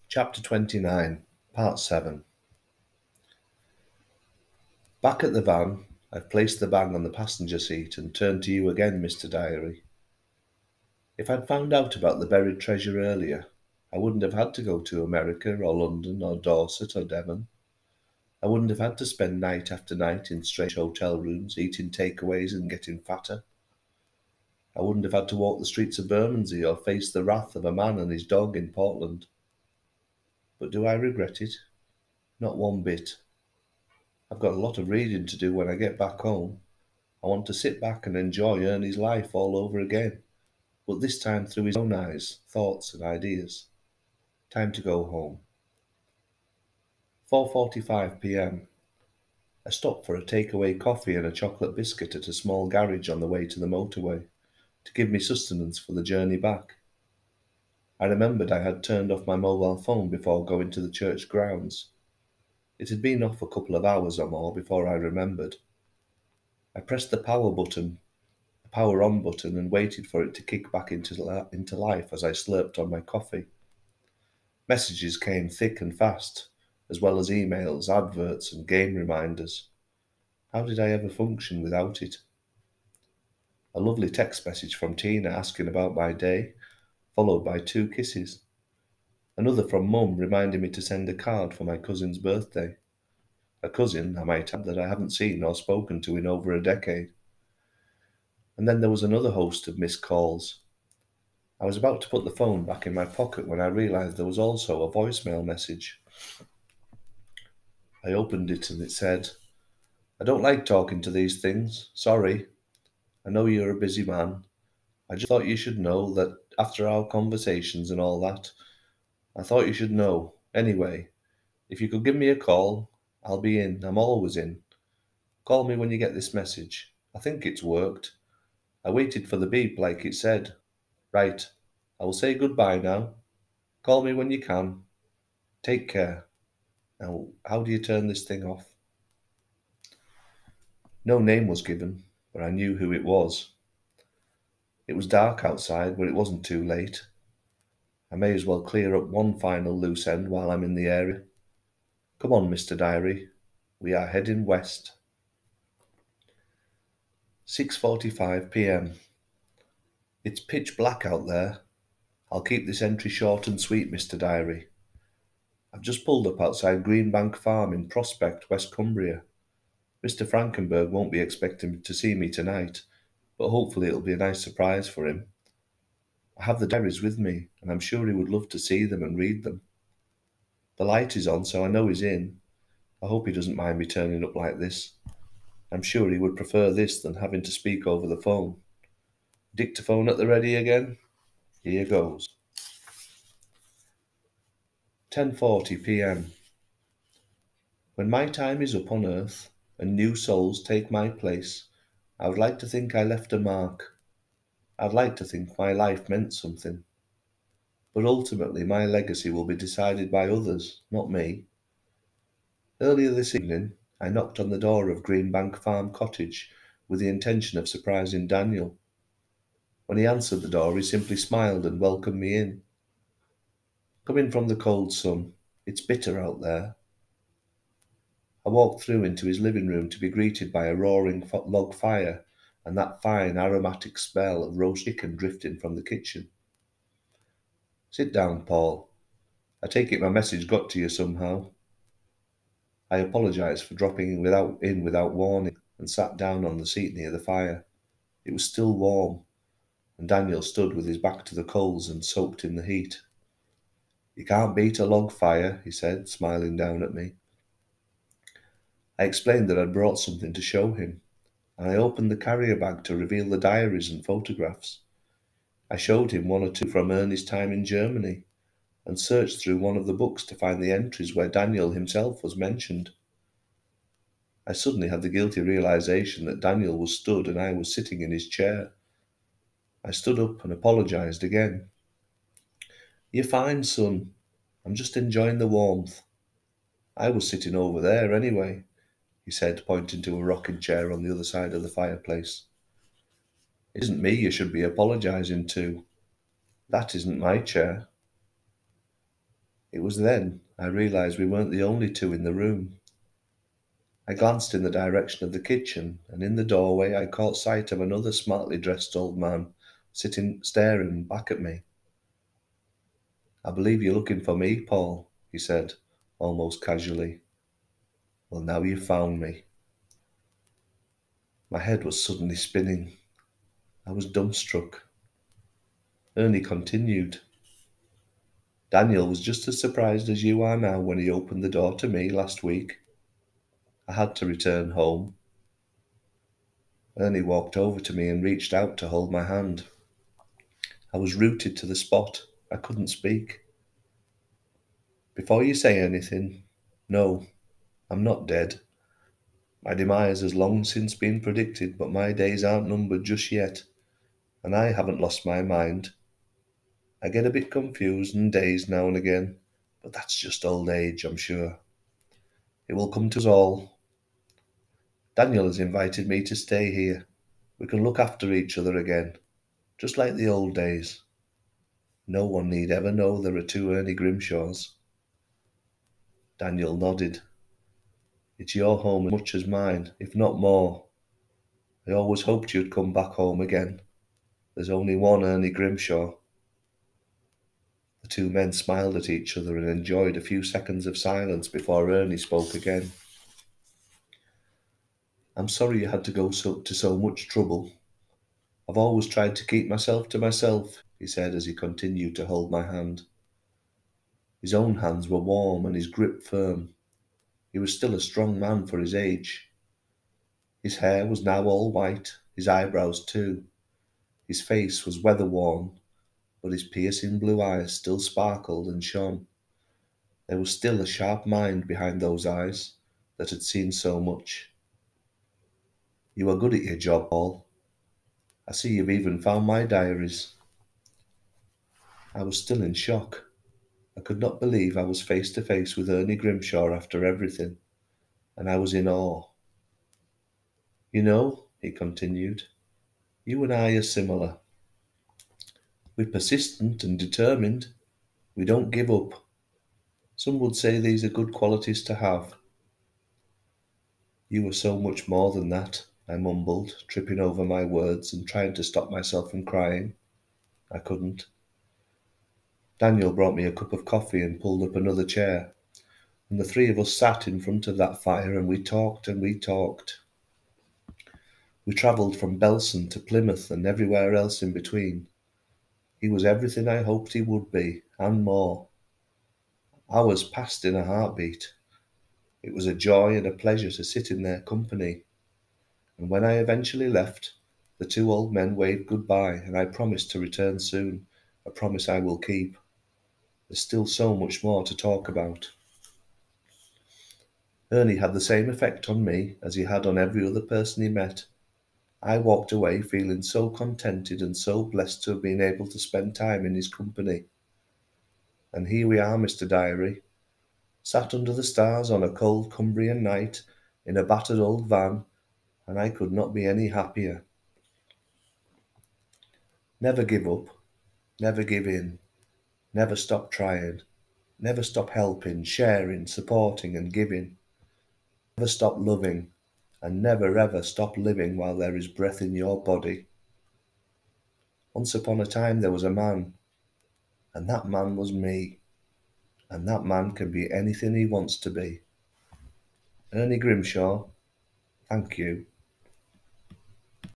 Chapter 29, Part 7. Back at the van, I've placed the bag on the passenger seat and turned to you again, Mr. Diary. If I'd found out about the buried treasure earlier, I wouldn't have had to go to America or London or Dorset or Devon. I wouldn't have had to spend night after night in strange hotel rooms, eating takeaways and getting fatter. I wouldn't have had to walk the streets of Bermondsey or face the wrath of a man and his dog in Portland. But do I regret it? Not one bit. I've got a lot of reading to do when I get back home. I want to sit back and enjoy Ernie's life all over again, but this time through his own eyes, thoughts and ideas. Time to go home. 4:45 p.m. I stopped for a takeaway coffee and a chocolate biscuit at a small garage on the way to the motorway, to give me sustenance for the journey back. I remembered I had turned off my mobile phone before going to the church grounds. It had been off a couple of hours or more before I remembered. I pressed the power on button, and waited for it to kick back into life as I slurped on my coffee. Messages came thick and fast, as well as emails, adverts, and game reminders. How did I ever function without it? A lovely text message from Tina asking about my day, followed by 2 kisses. Another from Mum reminding me to send a card for my cousin's birthday. A cousin, I might add, that I haven't seen or spoken to in over a decade. And then there was another host of missed calls. I was about to put the phone back in my pocket when I realised there was also a voicemail message. I opened it and it said, "I don't like talking to these things. Sorry. I know you're a busy man. I just thought you should know that after our conversations and all that, I thought you should know. Anyway, if you could give me a call, I'll be in. I'm always in. Call me when you get this message. I think it's worked. I waited for the beep like it said. Right. I will say goodbye now. Call me when you can. Take care." Now, how do you turn this thing off? No name was given, but I knew who it was. It was dark outside, but it wasn't too late. I may as well clear up one final loose end while I'm in the area. Come on, Mr. Diary. We are heading west. 6:45 p.m. It's pitch black out there. I'll keep this entry short and sweet, Mr. Diary. I've just pulled up outside Greenbank Farm in Prospect, West Cumbria. Mr. Frankenberg won't be expecting to see me tonight, but hopefully it'll be a nice surprise for him. I have the diaries with me, and I'm sure he would love to see them and read them. The light is on, so I know he's in. I hope he doesn't mind me turning up like this. I'm sure he would prefer this than having to speak over the phone. Dictaphone at the ready again? Here goes. 10:40 p.m. When my time is up on earth and new souls take my place, I would like to think I left a mark. I'd like to think my life meant something. But ultimately my legacy will be decided by others, not me. Earlier this evening, I knocked on the door of Greenbank Farm Cottage with the intention of surprising Daniel. When he answered the door, he simply smiled and welcomed me in. "Come in from the cold sun. It's bitter out there." I walked through into his living room to be greeted by a roaring log fire and that fine aromatic smell of roast chicken drifting from the kitchen. "Sit down, Paul. I take it my message got to you somehow." I apologised for dropping in without warning and sat down on the seat near the fire. It was still warm, and Daniel stood with his back to the coals and soaked in the heat. "You can't beat a log fire," he said, smiling down at me. I explained that I'd brought something to show him, and I opened the carrier bag to reveal the diaries and photographs. I showed him 1 or 2 from Ernie's time in Germany, and searched through one of the books to find the entries where Daniel himself was mentioned. I suddenly had the guilty realization that Daniel was stood and I was sitting in his chair. I stood up and apologised again. "You're fine, son. I'm just enjoying the warmth. I was sitting over there anyway," he said, pointing to a rocking chair on the other side of the fireplace. "It isn't me you should be apologising to. That isn't my chair." It was then I realised we weren't the only two in the room. I glanced in the direction of the kitchen, and in the doorway I caught sight of another smartly dressed old man sitting staring back at me. "I believe you're looking for me, Paul," he said, almost casually. "Well, now you've found me." My head was suddenly spinning. I was dumbstruck. Ernie continued. "Daniel was just as surprised as you are now when he opened the door to me last week. I had to return home." Ernie walked over to me and reached out to hold my hand. I was rooted to the spot. I couldn't speak. "Before you say anything, no, I'm not dead. My demise has long since been predicted, but my days aren't numbered just yet, and I haven't lost my mind. I get a bit confused and dazed now and again, but that's just old age, I'm sure. It will come to us all. Daniel has invited me to stay here. We can look after each other again, just like the old days. No one need ever know there are two Ernie Grimshaws." Daniel nodded. "It's your home as much as mine, if not more. I always hoped you'd come back home again. There's only one Ernie Grimshaw." The two men smiled at each other and enjoyed a few seconds of silence before Ernie spoke again. "I'm sorry you had to go to so much trouble. I've always tried to keep myself to myself," he said as he continued to hold my hand. His own hands were warm and his grip firm. He was still a strong man for his age. His hair was now all white, his eyebrows too. His face was weather-worn, but his piercing blue eyes still sparkled and shone. There was still a sharp mind behind those eyes that had seen so much. "You are good at your job, Paul. I see you've even found my diaries." I was still in shock. I could not believe I was face to face with Ernie Grimshaw after everything, and I was in awe. "You know," he continued, "you and I are similar. We're persistent and determined. We don't give up. Some would say these are good qualities to have." "You are so much more than that," I mumbled, tripping over my words and trying to stop myself from crying. I couldn't. Daniel brought me a cup of coffee and pulled up another chair, and the three of us sat in front of that fire and we talked and we talked. We travelled from Belsen to Plymouth and everywhere else in between. He was everything I hoped he would be, and more. Hours passed in a heartbeat. It was a joy and a pleasure to sit in their company, and when I eventually left, the two old men waved goodbye, and I promised to return soon, a promise I will keep. There's still so much more to talk about. Ernie had the same effect on me as he had on every other person he met. I walked away feeling so contented and so blessed to have been able to spend time in his company. And here we are, Mr. Diary, sat under the stars on a cold Cumbrian night in a battered old van, and I could not be any happier. Never give up, never give in, never stop trying, never stop helping, sharing, supporting and giving. Never stop loving, and never ever stop living while there is breath in your body. Once upon a time there was a man, and that man was me, and that man can be anything he wants to be. Ernie Grimshaw, thank you.